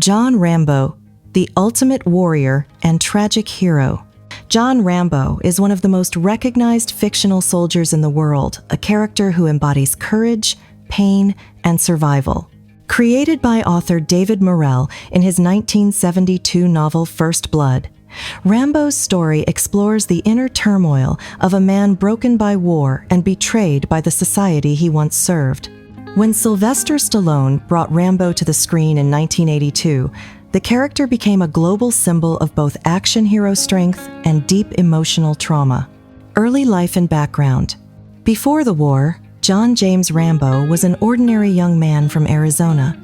John Rambo, the ultimate warrior and tragic hero. John Rambo is one of the most recognized fictional soldiers in the world, a character who embodies courage, pain, and survival. Created by author David Morrell in his 1972 novel First Blood, Rambo's story explores the inner turmoil of a man broken by war and betrayed by the society he once served. When Sylvester Stallone brought Rambo to the screen in 1982, the character became a global symbol of both action hero strength and deep emotional trauma. Early life and background. Before the war, John James Rambo was an ordinary young man from Arizona.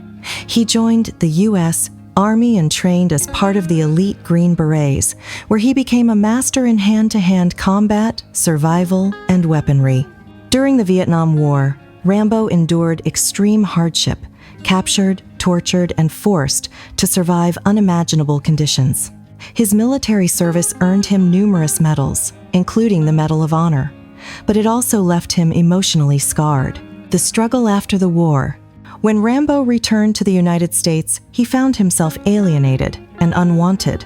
He joined the U.S. Army and trained as part of the elite Green Berets, where he became a master in hand-to-hand combat, survival, and weaponry. During the Vietnam War, Rambo endured extreme hardship, captured, tortured, and forced to survive unimaginable conditions. His military service earned him numerous medals, including the Medal of Honor, but it also left him emotionally scarred. The struggle after the war. When Rambo returned to the United States, he found himself alienated and unwanted.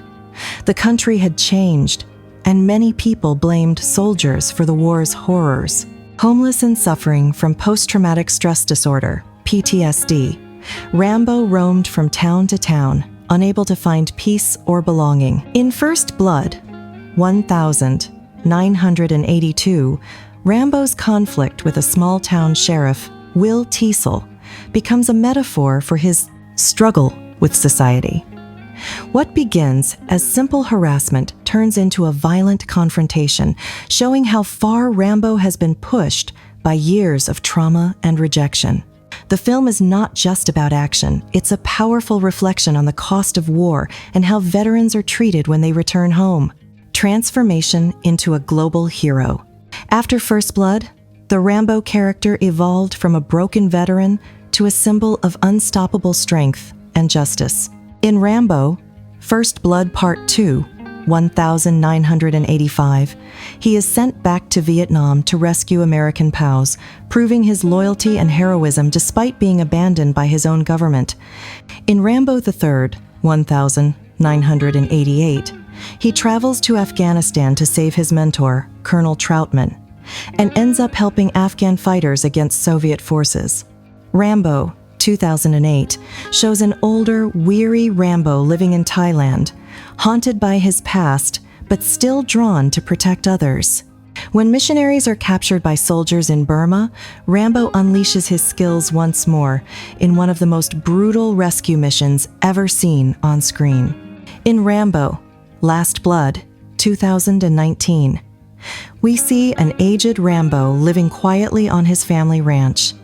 The country had changed, and many people blamed soldiers for the war's horrors. Homeless and suffering from post-traumatic stress disorder, PTSD, Rambo roamed from town to town, unable to find peace or belonging. In First Blood, 1982, Rambo's conflict with a small-town sheriff, Will Teasel, becomes a metaphor for his struggle with society. What begins as simple harassment turns into a violent confrontation, showing how far Rambo has been pushed by years of trauma and rejection. The film is not just about action, it's a powerful reflection on the cost of war and how veterans are treated when they return home. Transformation into a global hero. After First Blood, the Rambo character evolved from a broken veteran to a symbol of unstoppable strength and justice. In Rambo, First Blood Part 2, 1985, he is sent back to Vietnam to rescue American POWs, proving his loyalty and heroism despite being abandoned by his own government. In Rambo III, 1988, he travels to Afghanistan to save his mentor, Colonel Troutman, and ends up helping Afghan fighters against Soviet forces. Rambo, 2008, shows an older, weary Rambo living in Thailand, haunted by his past, but still drawn to protect others. When missionaries are captured by soldiers in Burma, Rambo unleashes his skills once more in one of the most brutal rescue missions ever seen on screen. In Rambo, Last Blood, 2019, we see an aged Rambo living quietly on his family ranch.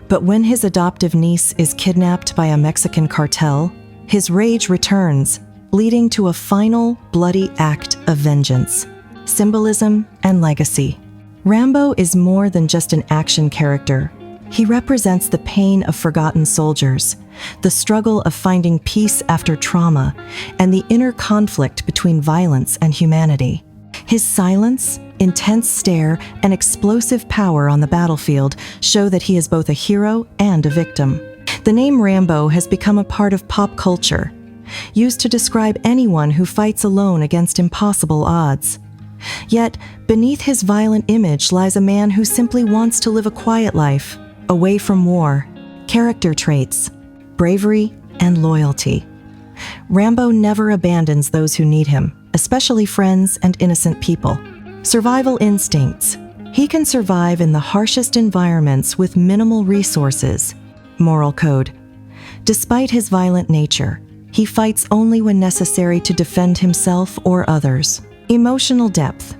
But when his adoptive niece is kidnapped by a Mexican cartel, his rage returns, leading to a final bloody act of vengeance. Symbolism and legacy. Rambo is more than just an action character. He represents the pain of forgotten soldiers, the struggle of finding peace after trauma, and the inner conflict between violence and humanity. His silence, intense stare, and explosive power on the battlefield show that he is both a hero and a victim. The name Rambo has become a part of pop culture, used to describe anyone who fights alone against impossible odds. Yet, beneath his violent image lies a man who simply wants to live a quiet life, away from war. Character traits: bravery and loyalty. Rambo never abandons those who need him, especially friends and innocent people. Survival instincts. He can survive in the harshest environments with minimal resources. Moral code. Despite his violent nature, he fights only when necessary to defend himself or others. Emotional depth.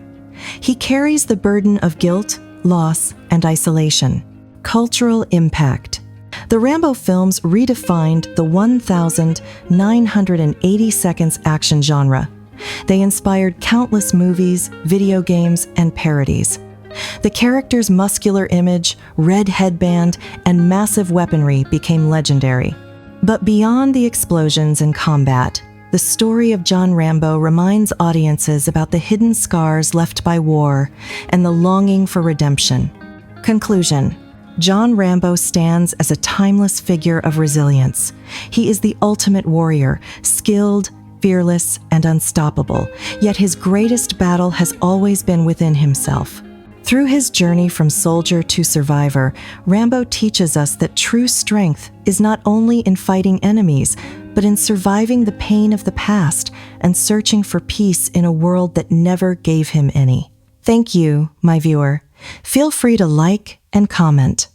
He carries the burden of guilt, loss, and isolation. Cultural impact. The Rambo films redefined the 1,980 seconds action genre. They inspired countless movies, video games, and parodies. The character's muscular image, red headband, and massive weaponry became legendary. But beyond the explosions and combat, the story of John Rambo reminds audiences about the hidden scars left by war and the longing for redemption. Conclusion. John Rambo stands as a timeless figure of resilience. He is the ultimate warrior, skilled, fearless, and unstoppable, yet his greatest battle has always been within himself. Through his journey from soldier to survivor, Rambo teaches us that true strength is not only in fighting enemies, but in surviving the pain of the past and searching for peace in a world that never gave him any. Thank you, my viewer. Feel free to like and comment.